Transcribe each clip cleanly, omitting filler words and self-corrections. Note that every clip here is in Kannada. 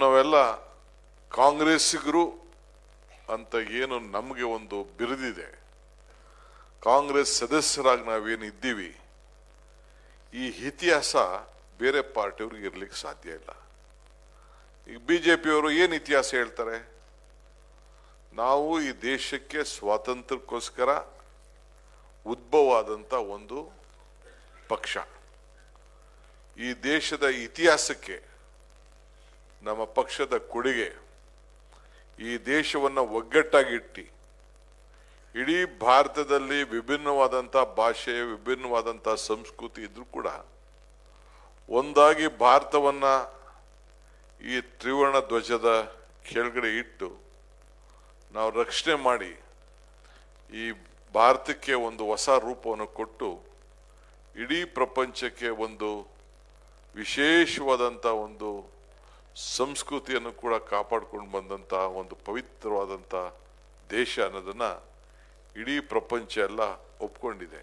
ನಾವೆಲ್ಲ ಕಾಂಗ್ರೆಸ್ಸಿಗರು ಅಂತ ಏನು ನಮಗೆ ಒಂದು ಬಿರುದಿದೆ, ಕಾಂಗ್ರೆಸ್ ಸದಸ್ಯರಾಗಿ ನಾವೇನು ಇದ್ದೀವಿ, ಈ ಇತಿಹಾಸ ಬೇರೆ ಪಾರ್ಟಿಯವ್ರಿಗೆ ಇರ್ಲಿಕ್ಕೆ ಸಾಧ್ಯ ಇಲ್ಲ. ಈಗ ಬಿಜೆಪಿಯವರು ಏನು ಇತಿಹಾಸ ಹೇಳ್ತಾರೆ? ನಾವು ಈ ದೇಶಕ್ಕೆ ಸ್ವಾತಂತ್ರ್ಯಕ್ಕೋಸ್ಕರ ಉದ್ಭವ ಆದಂತ ಒಂದು ಪಕ್ಷ, ಈ ದೇಶದ ಇತಿಹಾಸಕ್ಕೆ ನಮ್ಮ ಪಕ್ಷದ ಕೊಡುಗೆ, ಈ ದೇಶವನ್ನು ಒಗ್ಗಟ್ಟಾಗಿಟ್ಟು ಇಡೀ ಭಾರತದಲ್ಲಿ ವಿಭಿನ್ನವಾದಂಥ ಭಾಷೆ, ವಿಭಿನ್ನವಾದಂಥ ಸಂಸ್ಕೃತಿ ಇದ್ರೂ ಕೂಡ ಒಂದಾಗಿ ಭಾರತವನ್ನ ಈ ತ್ರಿವರ್ಣ ಧ್ವಜದ ಕೆಳಗಡೆ ಇಟ್ಟು ನಾವು ರಕ್ಷಣೆ ಮಾಡಿ ಈ ಭಾರತಕ್ಕೆ ಒಂದು ಹೊಸ ರೂಪವನ್ನು ಕೊಟ್ಟು ಇಡೀ ಪ್ರಪಂಚಕ್ಕೆ ಒಂದು ವಿಶೇಷವಾದಂಥ ಒಂದು ಸಂಸ್ಕೃತಿಯನ್ನು ಕೂಡ ಕಾಪಾಡಿಕೊಂಡು ಬಂದಂಥ ಒಂದು ಪವಿತ್ರವಾದಂಥ ದೇಶ ಅನ್ನೋದನ್ನ ಇಡೀ ಪ್ರಪಂಚ ಎಲ್ಲ ಒಪ್ಕೊಂಡಿದೆ.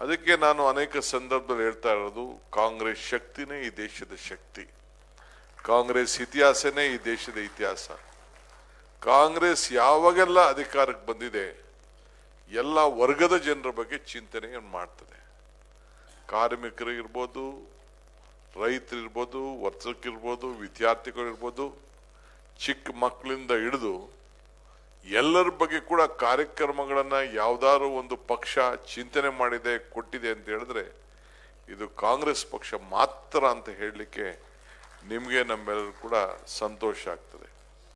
ಅದಕ್ಕೆ ನಾನು ಅನೇಕ ಸಂದರ್ಭದಲ್ಲಿ ಹೇಳ್ತಾ ಇರೋದು, ಕಾಂಗ್ರೆಸ್ ಶಕ್ತಿನೇ ಈ ದೇಶದ ಶಕ್ತಿ, ಕಾಂಗ್ರೆಸ್ ಇತಿಹಾಸನೇ ಈ ದೇಶದ ಇತಿಹಾಸ. ಕಾಂಗ್ರೆಸ್ ಯಾವಾಗೆಲ್ಲ ಅಧಿಕಾರಕ್ಕೆ ಬಂದಿದೆ ಎಲ್ಲ ವರ್ಗದ ಜನರ ಬಗ್ಗೆ ಚಿಂತನೆಯನ್ನು ಮಾಡ್ತದೆ. ಕಾರ್ಮಿಕರು ಇರ್ಬೋದು, ರೈತರಿರ್ಬೋದು, ವರ್ತಕರಿರ್ಬೋದು, ವಿದ್ಯಾರ್ಥಿಗಳಿರ್ಬೋದು, ಚಿಕ್ಕ ಮಕ್ಕಳಿಂದ ಹಿಡಿದು ಎಲ್ಲರ ಬಗ್ಗೆ ಕೂಡ ಕಾರ್ಯಕ್ರಮಗಳನ್ನ ಯಾವ್ದಾದ್ರು ಒಂದು ಪಕ್ಷ ಚಿಂತನೆ ಮಾಡಿದೆ, ಕೊಟ್ಟಿದೆ ಅಂತ ಹೇಳಿದ್ರೆ ಇದು ಕಾಂಗ್ರೆಸ್ ಪಕ್ಷ ಮಾತ್ರ ಅಂತ ಹೇಳಲಿಕ್ಕೆ ನಿಮಗೆ ನಮ್ಮೆಲ್ಲರೂ ಕೂಡ ಸಂತೋಷ ಆಗ್ತದೆ.